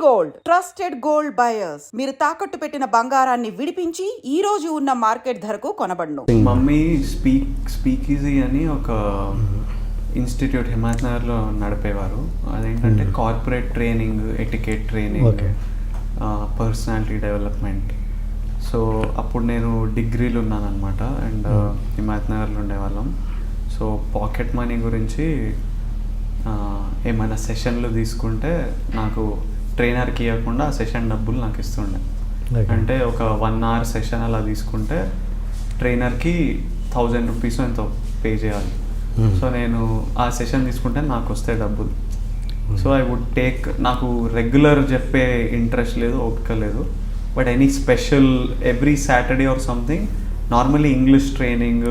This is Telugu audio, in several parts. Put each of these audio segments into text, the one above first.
Gold trusted gold buyers. మీరు తాకట్టు పెట్టిన బంగారాన్ని విడిపించి ఈ రోజు ఉన్న మార్కెట్ ధరకు కొనబడును. మమ్మీ స్పీక్ ఈజీ అని ఒక ఇన్స్టిట్యూట్ హిమాయత్నగర్లో నడిపేవారు. అదేంటంటే corporate training, etiquette training, personality development. So అప్పుడు నేను డిగ్రీలు ఉన్నాను అనమాట. అండ్ హిమాయత్నగర్లో ఉండేవాళ్ళం. సో పాకెట్ మనీ గురించి ఏమైనా సెషన్లు తీసుకుంటే నాకు ట్రైనర్కి ఇవ్వకుండా ఆ సెషన్ డబ్బులు నాకు ఇస్తుండే. అంటే ఒక 1 hour సెషన్ అలా తీసుకుంటే ట్రైనర్కి 1000 rupees ఎంతో పే చేయాలి. సో నేను ఆ సెషన్ తీసుకుంటే నాకు వస్తే డబ్బులు. సో ఐ వుడ్ టేక్, నాకు రెగ్యులర్ చెప్పే ఇంట్రెస్ట్ లేదు, ఓపిక లేదు. But any special every Saturday or something, normally English training,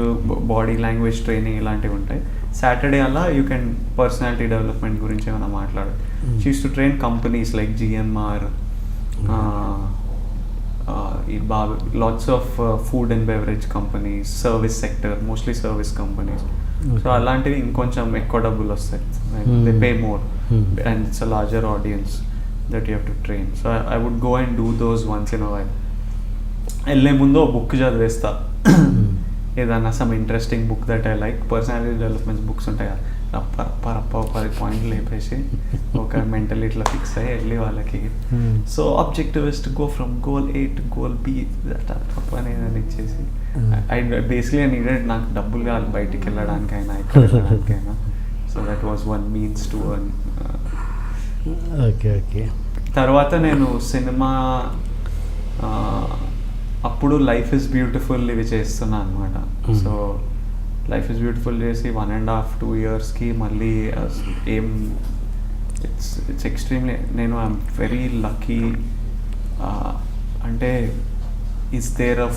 body language training ఇలాంటివి ఉంటాయి. సాటర్డే అలా యూ కెన్ పర్సనాలిటీ డెవలప్మెంట్ గురించి ఏమైనా మాట్లాడాలి. She uses to train companies like GMR, ఈ బాగా lots of food and beverage companies, service sector, mostly service companies. So అలాంటివి ఇంకొంచెం ఎక్కువ డబ్బులు వస్తాయి. They pay more and it's a larger audience that you have to train. So I would go and do those ones in a while. వెళ్ళే ముందు ఓ బుక్ చదివేస్తా, ఏదన్నా some interesting book that I like. Personality developments books ఉంటాయి కదా, రప్ప 10 points లేపేసి ఒక మెంటల్ ఇట్లా ఫిక్స్ అయ్యి వెళ్ళి వాళ్ళకి so objective is to go from goal A to goal B అనేది ఇచ్చేసి ఐ బేసిక్లీ నీడెడ్ నాకు డబ్బులు కావాలి బయటికి వెళ్ళడానికైనా ఇక్కడ వెళ్ళడానికైనా. So that was one means to earn. Okay. తర్వాత నేను సినిమా అప్పుడు లైఫ్ ఇస్ బ్యూటిఫుల్ ఇవి చేస్తున్నా అనమాట. సో లైఫ్ ఇస్ బ్యూటిఫుల్ చేసి 1.5-2 yearsకి మళ్ళీ ఏం ఇట్స్ ఎక్స్ట్రీమ్లీ, నేను ఐఎమ్ వెరీ లక్కీ. అంటే is there a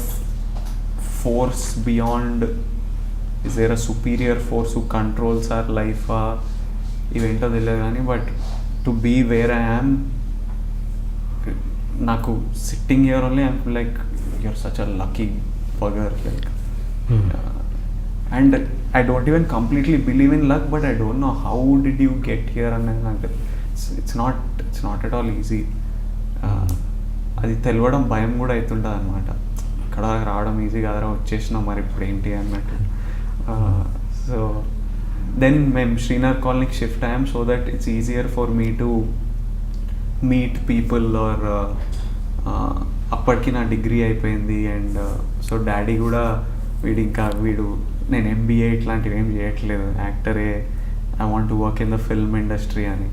force beyond, is there a superior force who controls our life, ఇవేంటో తెలియదు కానీ but to be where I am, నాకు sitting here only I'm like you're such a lucky bugger, like and I don't even completely believe in luck, but I don't know how did you get here, and it's not at all easy. అది తెలవడం భయం కూడా అవుతుంటుంది అనమాట. ఇక్కడ రావడం ఈజీ కాదరా, వచ్చేసినా మరి ఇప్పుడు ఏంటి అన్నట్టు. సో దెన్ మేము శ్రీనగర్ కాలనీకి షిఫ్ట్ అయ్యాం so that it's easier for me to meet people. Or అప్పటికి నా డిగ్రీ అయిపోయింది అండ్ సో డాడీ కూడా వీడు నేను MBA ఇట్లాంటివి ఏం చేయట్లేదు, యాక్టరే, I want to work in the film industry అని.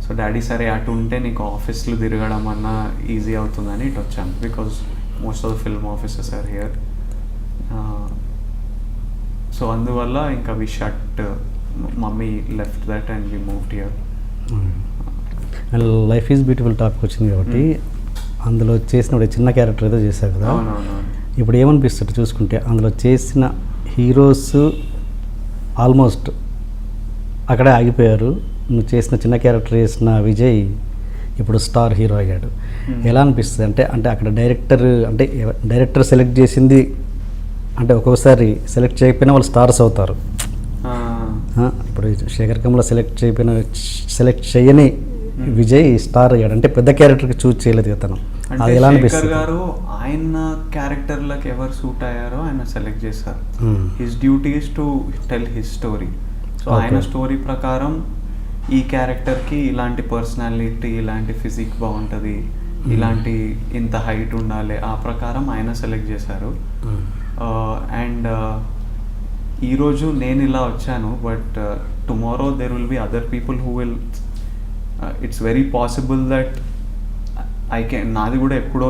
సో డాడీ సరే అటు ఉంటే నీకు ఆఫీస్లు తిరగడం అన్నా ఈజీ అవుతుందని ఇటు వచ్చాను, because most of the film offices are here. So అందువల్ల ఇంకా we shut, mummy left that and we moved here. And life is beautiful topic వచ్చింది కాబట్టి అందులో చేసిన చిన్న క్యారెక్టర్ ఏదో చేశారు కదా, ఇప్పుడు ఏమనిపిస్తుంది చూసుకుంటే అందులో చేసిన హీరోస్ ఆల్మోస్ట్ అక్కడే ఆగిపోయారు. నువ్వు చేసిన చిన్న క్యారెక్టర్ చేసిన విజయ్ ఇప్పుడు స్టార్ హీరో అయ్యాడు. ఎలా అనిపిస్తుంది అంటే అక్కడ డైరెక్టర్ సెలెక్ట్ చేసింది అంటే ఒక్కొక్కసారి సెలెక్ట్ చేయకపోయినా వాళ్ళు స్టార్స్ అవుతారు. ఇప్పుడు శేఖర్ కమల సెలెక్ట్ చేయని విజయ్ స్టార్ అయ్యాడు అంటే పెద్ద క్యారెక్టర్కి చూజ్ చేయలేదు తను. అది ఎలా అనిపిస్తుంది? గారు ఆయన క్యారెక్టర్లకు ఎవరు సూట్ అయ్యారో ఆయన సెలెక్ట్ చేశారు. His duty is to tell his story. So ఆయన స్టోరీ ప్రకారం ఈ క్యారెక్టర్కి ఇలాంటి పర్సనాలిటీ, ఇలాంటి ఫిజిక్ బాగుంటుంది, ఇలాంటి ఇంత హైట్ ఉండాలి, ఆ ప్రకారం ఆయన సెలెక్ట్ చేశారు. అండ్ ఈరోజు నేను ఇలా వచ్చాను, but tomorrow there will be other people who will, it's very possible that నాది కూడా ఎప్పుడో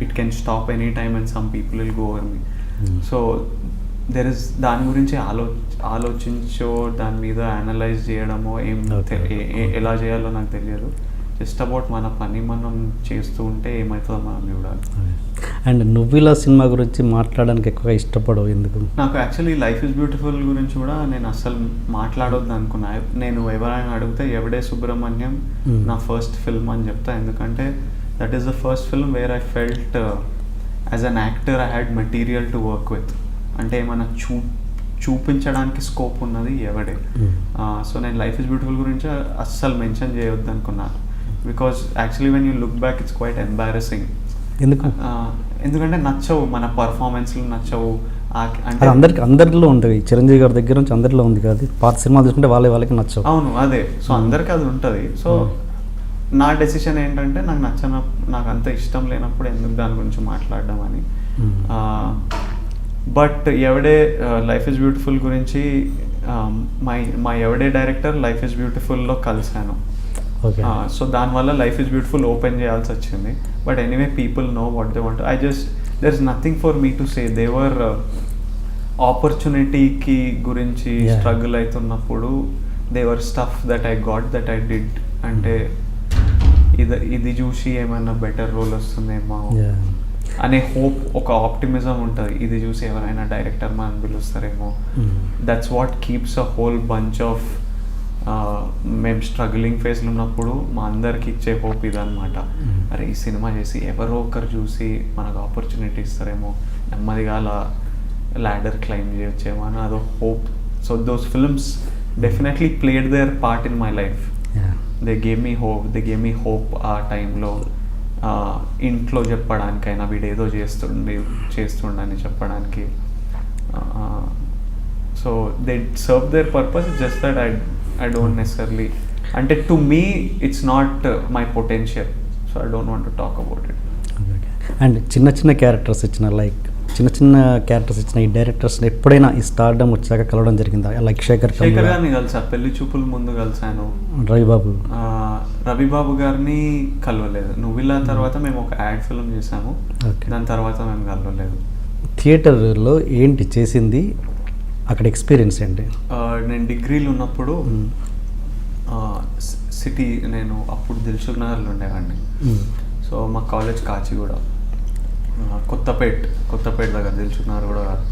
it can stop any time and some people will go over me. So there is దాని గురించి ఆలోచించో దాని మీద అనలైజ్ చేయడమో ఎలా చేయాలో నాకు తెలియదు. జస్ట్ అబౌట్ మన పని మనం చేస్తూ ఉంటే ఏమవుతుందో మనం చూడాలి. అండ్ నువ్వు ఇలా సినిమా గురించి మాట్లాడడానికి ఎక్కువగా ఇష్టపడవు ఎందుకు? నాకు యాక్చువల్లీ లైఫ్ ఇస్ బ్యూటిఫుల్ గురించి కూడా నేను అస్సలు మాట్లాడొద్దు అనుకున్నా. నేను ఎవరైనా అడిగితే ఎవడే సుబ్రహ్మణ్యం నా ఫస్ట్ ఫిల్మ్ అని చెప్తా. ఎందుకంటే that is the first film where I felt as an actor I had material to work with. అంటే ఏమైనా చూపించడానికి స్కోప్ ఉన్నది ఎవడే. సో నేను లైఫ్ ఇస్ బ్యూటిఫుల్ గురించి అస్సలు మెన్షన్ చేయొద్దు అనుకున్నా. Because actually when you look back it's quite embarrassing. ఎందుకు? ఎందుకంటే నచ్చవు, మన పర్ఫార్మెన్స్లు నచ్చవు. అది అందరిలో ఉంటుంది. చిరంజీవి గారి దగ్గర నుంచి అందరిలో ఉంది కదా, పాత సినిమాలు చూసుకుంటే వాళ్ళకి నచ్చవు. అవును, అదే. సో అందరికి అది ఉంటుంది. సో నా డెసిషన్ ఏంటంటే నాకు అంత ఇష్టం లేనప్పుడు ఎందుకు దాని గురించి మాట్లాడడం అని. But Yevade life is beautiful గురించి మా ఎవడే డైరెక్టర్ లైఫ్ ఇస్ బ్యూటిఫుల్లో కలిశాను. సో దానివల్ల లైఫ్ ఇస్ బ్యూటిఫుల్ ఓపెన్ చేయాల్సి వచ్చింది. But anyway people know what they want. There is nothing for me to say. దేవర్ ఆపర్చునిటీకి గురించి స్ట్రగుల్ అవుతున్నప్పుడు దేవర్ stuff that I got, that I did. అంటే ఇది చూసి ఏమైనా బెటర్ రోల్ వస్తుందేమో అనే హోప్, ఒక ఆప్టిమిజం ఉంటుంది. ఇది చూసి ఎవరైనా డైరెక్టర్ మనం పిలుస్తారేమో. That's what keeps a whole bunch of మేము స్ట్రగ్లింగ్ ఫేజ్లో ఉన్నప్పుడు మా అందరికి ఇచ్చే హోప్ ఇదనమాట. అరే ఈ సినిమా చేసి ఎవరో ఒకరు చూసి మనకు ఆపర్చునిటీ ఇస్తారేమో, నెమ్మదిగా అలా ladder climb చేయొచ్చేమో అని అదో hope. So those films definitely played their part in my life. They gave me hope ఆ టైంలో. ఇంట్లో చెప్పడానికైనా వీడు ఏదో చేస్తుండని చెప్పడానికి. So they serve their purpose. Just that I don't necessarily, అంటే to me it's not my potential. So I don't want to talk about it. And చిన్న క్యారెక్టర్స్ ఇచ్చిన ఈ డైరెక్టర్స్ ఎప్పుడైనా ఈ స్టార్డమ్ వచ్చాక కలవడం జరిగిందా? లైక్ శేఖర్ గారిని కలిసా, పెళ్లి చూపుల ముందు కలిసాను. రవిబాబు గారిని కలవలేదు. నువ్విలా తర్వాత మేము ఒక యాడ్ ఫిల్మ్ చేసాము, దాని తర్వాత మేము కలవలేదు. థియేటర్లో ఏంటి చేసింది, అక్కడ ఎక్స్పీరియన్స్ ఏంటి? నేను డిగ్రీలో ఉన్నప్పుడు సిటీ, నేను అప్పుడు దిల్సుఖ్ నగర్లో ఉండేవాడిని. సో మా కాలేజ్ కాచిగూడ, కొత్తపేట దగ్గర, దిల్సుఖ్ నగర్ కూడా కాదు.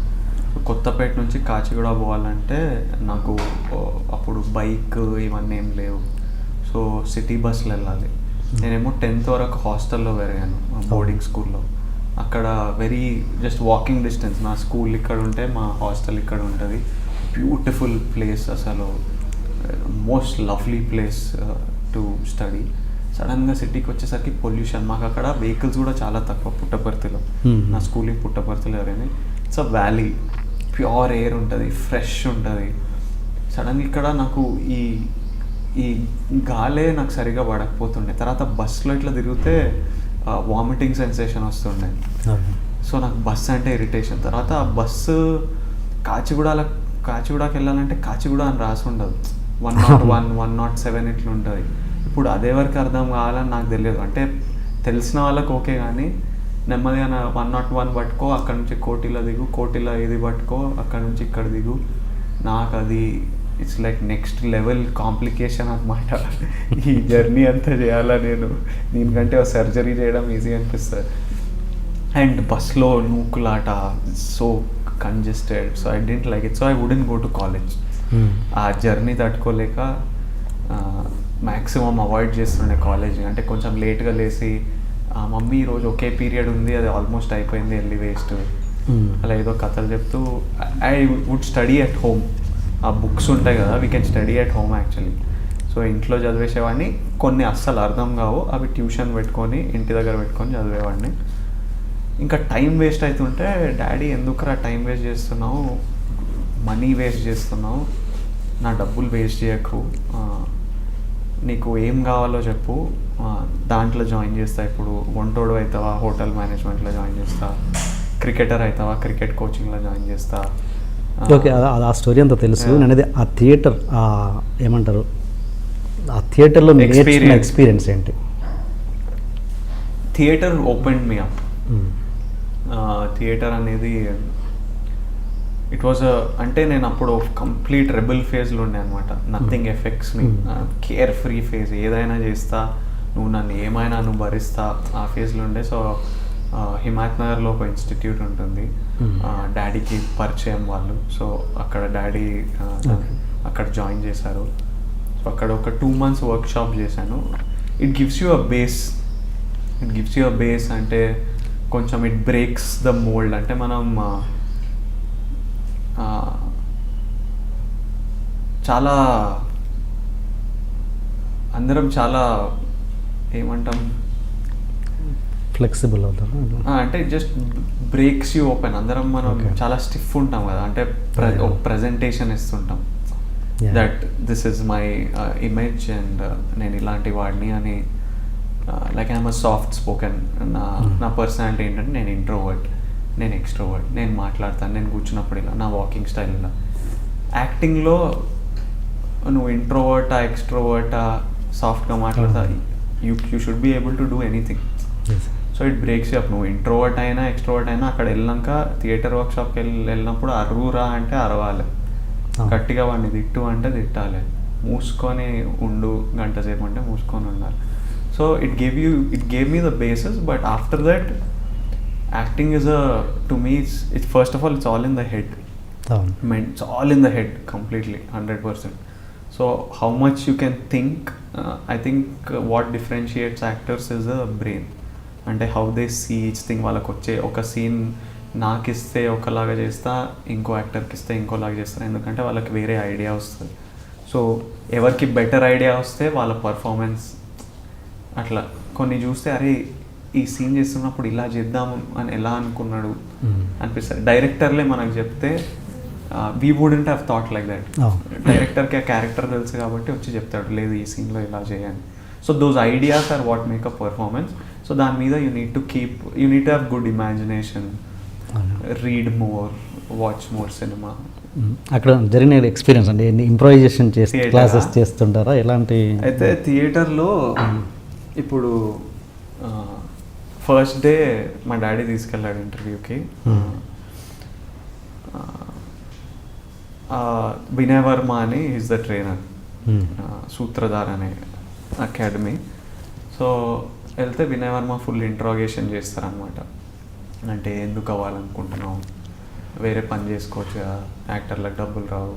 కొత్తపేట నుంచి కాచిగూడ పోవాలంటే నాకు అప్పుడు బైక్ ఇవన్నీ ఏం లేవు. సో సిటీ బస్సులో వెళ్ళాలి. నేనేమో 10th వరకు హాస్టల్లో పెరిగాను, బోర్డింగ్ స్కూల్లో. అక్కడ జస్ట్ వాకింగ్ డిస్టెన్స్. నా స్కూల్ ఇక్కడ ఉంటే మా హాస్టల్ ఇక్కడ ఉంటుంది. బ్యూటిఫుల్ ప్లేస్, అసలు most lovely place to study. సడన్గా సిటీకి వచ్చేసరికి పొల్యూషన్. మాకు అక్కడ వెహికల్స్ కూడా చాలా తక్కువ పుట్టపర్తిలో. నా స్కూలింగ్ పుట్టపర్తిలో జరిగింది. It's a valley, pure air ఉంటుంది, ఫ్రెష్ ఉంటుంది. సడన్గా ఇక్కడ నాకు ఈ గాలే నాకు సరిగా పడకపోతుండే. తర్వాత బస్సులో ఇట్లా తిరిగితే వామిటింగ్ సెన్సేషన్ వస్తుండే. సో నాకు బస్సు అంటే ఇరిటేషన్. తర్వాత ఆ బస్సు కాచిగూడకి వెళ్ళాలంటే కాచిగూడ అని రాసి ఉండదు, 101, 107 ఇట్లా ఉంటుంది. ఇప్పుడు అదే వరకు అర్థం కావాలని నాకు తెలియదు. అంటే తెలిసిన వాళ్ళకి ఓకే, కానీ నెమ్మదిగా 101 పట్టుకో, అక్కడ నుంచి కోటిలో దిగు, కోటిలో ఇది పట్టుకో, అక్కడ నుంచి ఇక్కడ దిగు. నాకు అది it's like next level complication అనమాట. ఈ జర్నీ అంతా చేయాలా నేను? దీనికంటే సర్జరీ చేయడం ఈజీ అనిపిస్తుంది. అండ్ బస్లో నూకులాట, so congested. So I didn't like it. So I wouldn't go to college. ఆ జర్నీ తట్టుకోలేక మ్యాక్సిమం అవాయిడ్ చేస్తుండే కాలేజ్. అంటే కొంచెం లేట్గా లేచి, మమ్మీ ఈరోజు ఒకే పీరియడ్ ఉంది, అది ఆల్మోస్ట్ అయిపోయింది, వెళ్ళి వేస్ట్, అలా ఏదో కథలు చెప్తూ I would study at home. ఆ బుక్స్ ఉంటాయి కదా, we can study at home actually. So ఇంట్లో చదివేసేవాడిని. కొన్ని అస్సలు అర్థం కావు, అవి ట్యూషన్ పెట్టుకొని ఇంటి దగ్గర పెట్టుకొని చదివేవాడిని. ఇంకా టైం వేస్ట్ అవుతుంటే, డాడీ ఎందుకురా టైం వేస్ట్ చేస్తున్నావు, మనీ వేస్ట్ చేస్తున్నావు, నా డబ్బులు వేస్ట్ చేయకు, నీకు ఏం కావాలో చెప్పు, దాంట్లో జాయిన్ చేస్తా. ఇప్పుడు వంటోడు అవుతావా, హోటల్ మేనేజ్మెంట్లో జాయిన్ చేస్తా. క్రికెటర్ అవుతావా, క్రికెట్ కోచింగ్లో జాయిన్ చేస్తా. ఓకే, ఆ స్టోరీ అంతా తెలుసు. అనేది ఆ థియేటర్ ఏమంటారు, ఆ థియేటర్లో నేర్చుకున్న ఎక్స్పీరియన్స్ ఏంటి? Theatre open me up. Theatre అనేది ఇట్ వాజ్ అంటే నేను అప్పుడు కంప్లీట్ రెబల్ ఫేజ్లో ఉండే అనమాట. నథింగ్ ఎఫెక్ట్స్ మీ, కేర్ ఫ్రీ ఫేజ్, ఏదైనా చేస్తా, నువ్వు నన్ను ఏమైనా నువ్వు భరిస్తా, ఆ ఫేజ్లో ఉండే. సో హిమాయత్ నగర్లో ఒక ఇన్స్టిట్యూట్ ఉంటుంది, డాడీకి పరిచయం వాళ్ళు. సో అక్కడ డాడీ అక్కడ జాయిన్ చేశారు. సో అక్కడ ఒక 2 months వర్క్షాప్ చేశాను. It gives you a base. అంటే కొంచెం ఇట్ బ్రేక్స్ ద మోల్డ్. అంటే మనం అందరం చాలా ఏమంటాం, ఫ్లెక్సిబుల్ అవుతారు. అంటే జస్ట్ బ్రేక్స్ యూ ఓపెన్. అందరం మనం చాలా స్టిఫ్ ఉంటాం కదా, అంటే ప్రజెంటేషన్ ఇస్తుంటాం that this is my image and నేను ఇలాంటి వాడిని అని. Like I'm a soft spoken. నా పర్సనాలిటీ ఏంటంటే నేను ఇంట్రోవర్ట్, నేను ఎక్స్ట్రోవర్ట్, నేను మాట్లాడతాను, నేను కూర్చున్నప్పుడు ఇలా, నా వాకింగ్ స్టైల్ ఇలా. యాక్టింగ్లో నువ్వు ఇంట్రోవర్టా ఎక్స్ట్రోవర్టా సాఫ్ట్గా మాట్లాడతా, you should be able to do anything. So it breaks up. నువ్వు ఇంట్రోవర్ట్ అయినా ఎక్స్ట్రోవర్ట్ అయినా అక్కడ వెళ్ళాక థియేటర్ వర్క్షాప్కి వెళ్ళినప్పుడు అర్రురా అంటే అరవాలి, గట్టిగా వాడిని తిట్టు అంటే తిట్టాలి, మూసుకొని ఉండు గంట సేపు అంటే మూసుకొని ఉండాలి. So it gave me the basis. But after that acting is to me it's first of all it's all in the head. It's all in the head completely, 100%. So how much you can think, I think what differentiates actors is the brain. అంటే how they see each thing. వాళ్ళకి వచ్చే ఒక సీన్ నాకు ఇస్తే ఒకలాగా చేస్తా, ఇంకో యాక్టర్కి ఇస్తే ఇంకోలాగా చేస్తారు, ఎందుకంటే వాళ్ళకి వేరే ఐడియా వస్తుంది. సో ఎవరికి బెటర్ ఐడియా వస్తే వాళ్ళ పర్ఫార్మెన్స్ అట్లా. కొన్ని చూస్తే అరే ఈ సీన్ చేస్తున్నప్పుడు ఇలా చేద్దాము అని ఎలా అనుకున్నాడు అనిపిస్తుంది. డైరెక్టర్లే మనకు చెప్తే we wouldn't have thought like that. డైరెక్టర్కి ఆ క్యారెక్టర్ తెలుసు కాబట్టి వచ్చి చెప్తాడు, లేదు ఈ సీన్లో ఇలా చేయండి. So those ideas are what make a performance. So దాని మీద you need to have good imagination, read more, watch more cinema. అక్కడ జరిగిన ఎక్స్పీరియన్స్ అంటే ఇంప్రూవైజేషన్ చేసి క్లాసెస్ చేస్తుంటారా ఎలాంటి? అయితే థియేటర్లో ఇప్పుడు ఫస్ట్ డే మా డాడీ తీసుకెళ్ళాడు ఇంటర్వ్యూకి. వినయ్ వర్మ అని ఈజ్ ద ట్రైనర్, సూత్రధార్ అనే అకాడమీ. సో వెళ్తే వినయ్ వర్మ ఫుల్ ఇంట్రాగేషన్ చేస్తారనమాట. అంటే ఎందుకు అవ్వాలనుకుంటున్నావు, వేరే పని చేసుకోవచ్చు కదా, యాక్టర్లకు డబ్బులు రావు,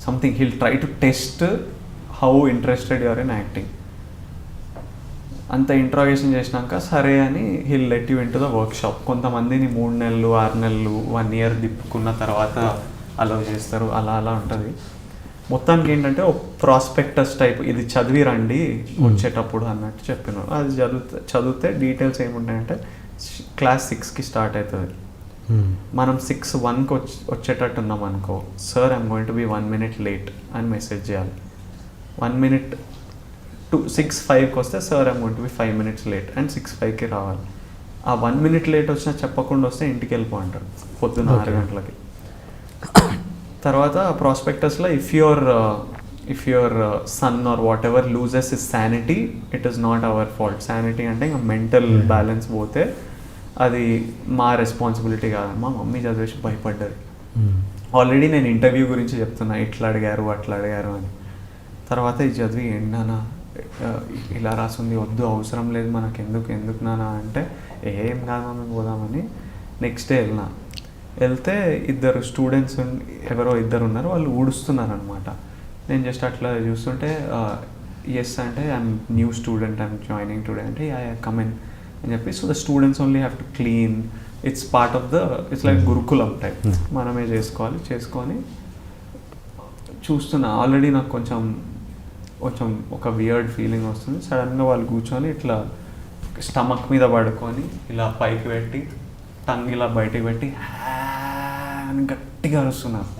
something. He'll try to test how interested you're in acting. అంత ఇంట్రాగేషన్ చేసినాక సరే అని he'll let you in to the workshop. కొంతమందిని 3 నెలలు 6 నెలలు 1 ఇయర్ దిప్పుకున్న తర్వాత అలౌ చేస్తారు, అలా అలా ఉంటుంది. మొత్తానికి ఏంటంటే ఒక ప్రాస్పెక్టస్ టైప్, ఇది చదివి రండి వచ్చేటప్పుడు అన్నట్టు చెప్పినారు. అది చదివితే డీటెయిల్స్ ఏముంటాయంటే క్లాస్ 6కి స్టార్ట్ అవుతుంది. మనం 6:01కి వచ్చేటట్టు ఉన్నాం అనుకో, sir I'm going to be 1 minute late అని మెసేజ్ చేయాలి. 1 minute to 6:05కి వస్తే sir I'm going to be 5 minutes late and 6:05కి రావాలి. ఆ 1 minute లేట్ వచ్చినా చెప్పకుండా వస్తే ఇంటికి వెళ్ళిపో అంటారు పొద్దున్న 6 గంటలకి. తర్వాత ప్రాస్పెక్టస్లో if your son or whatever loses his sanity, it is not our fault. Sanity అంటే ఇంకా మెంటల్ బ్యాలెన్స్ పోతే అది మా రెస్పాన్సిబిలిటీ కాదు. మా మమ్మీ చదివేసి భయపడ్డది. ఆల్రెడీ నేను ఇంటర్వ్యూ గురించి చెప్తున్నా, ఇట్లా అడిగారు అట్లా అడిగారు అని. తర్వాత ఇది చదివి ఏంటన్నా ఇలా రాసింది, వద్దు అవసరం లేదు మనకు, ఎందుకు నానా అంటే ఏం కాదు మేము పోదామని నెక్స్ట్ డే వెళ్తే ఇద్దరు స్టూడెంట్స్ ఎవరో ఇద్దరు ఉన్నారు, వాళ్ళు ఊడుస్తున్నారు అనమాట. నేను జస్ట్ అట్లా చూస్తుంటే ఎస్ అంటే I'm new student, I'm joining today అంటే ఐ కమ్ ఇన్ అని చెప్పి. So the students only have to clean, it's part of the, it's like gurukulam type, మనమే చేసుకొని చూస్తున్నా. ఆల్రెడీ నాకు కొంచెం ఒక వియర్డ్ ఫీలింగ్ వస్తుంది. సడన్గా వాళ్ళు కూర్చొని ఇట్లా స్టమక్ మీద పడుకొని ఇలా పైకి పెట్టి టంగ్ ఇలా బయటకు పెట్టి అని గట్టిగా అరుస్తున్నారు.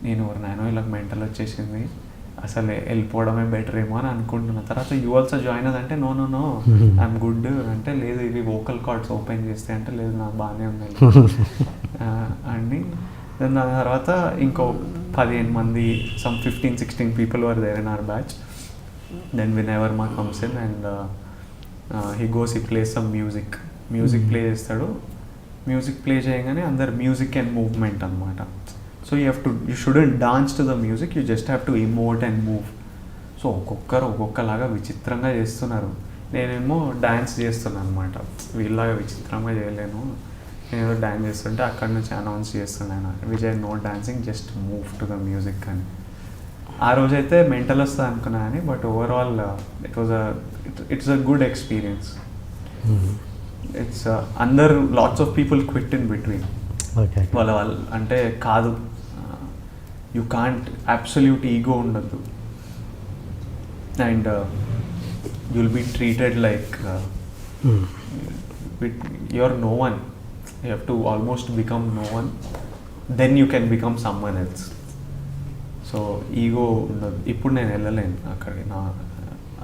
నేను నాయనో ఇలా మెంటల్ వచ్చేసింది, అసలు వెళ్ళిపోవడమే బెటర్ ఏమో అని అనుకుంటున్నా. తర్వాత యూ ఆల్సో జాయిన్ అదంటే నో ఐఎమ్ గుడ్ అంటే, లేదు ఇవి వోకల్ కార్డ్స్ ఓపెన్ చేస్తే అంటే, లేదు నాకు బాగానే ఉన్నాయి అని. దాని తర్వాత ఇంకో 15 మంది, some 15-16 people were there in our batch. Then Vinay Verma comes in and he plays some music play చేస్తాడు. మ్యూజిక్ ప్లే చేయగానే అందరు మ్యూజిక్ అండ్ మూవ్మెంట్ అనమాట. So you shouldn't dance to the music, you just have to emote and move. So ఒక్కొక్కలాగా విచిత్రంగా చేస్తున్నారు. నేనేమో డ్యాన్స్ చేస్తున్నాను అనమాట. వీళ్ళలాగా విచిత్రంగా చేయలేను, నేను ఏదో డ్యాన్స్ చేస్తుంటే అక్కడి నుంచి అనౌన్స్ చేస్తున్నాను, Vijay no dancing, just move to the music అని. ఆ రోజైతే మెంటల్ వస్తుంది అనుకున్నా కానీ, but overall it's a good experience. It's అందరు lots of people quit in between. వాళ్ళ అంటే కాదు, యూ కాంట్, అబ్సల్యూట్ ఈగో ఉండద్దు. And you'll be treated like you're no one. You have to almost become no one, then you can become someone else. So ego ఉండదు. ఇప్పుడు నేను వెళ్ళలేను అక్కడికి, నా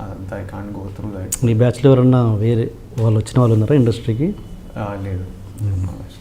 అదంతా I can't go through that. మీ బ్యాచ్లో ఎవరన్నా వేరే వాళ్ళు వచ్చిన వాళ్ళు ఉన్నారా ఇండస్ట్రీకి? లేదు.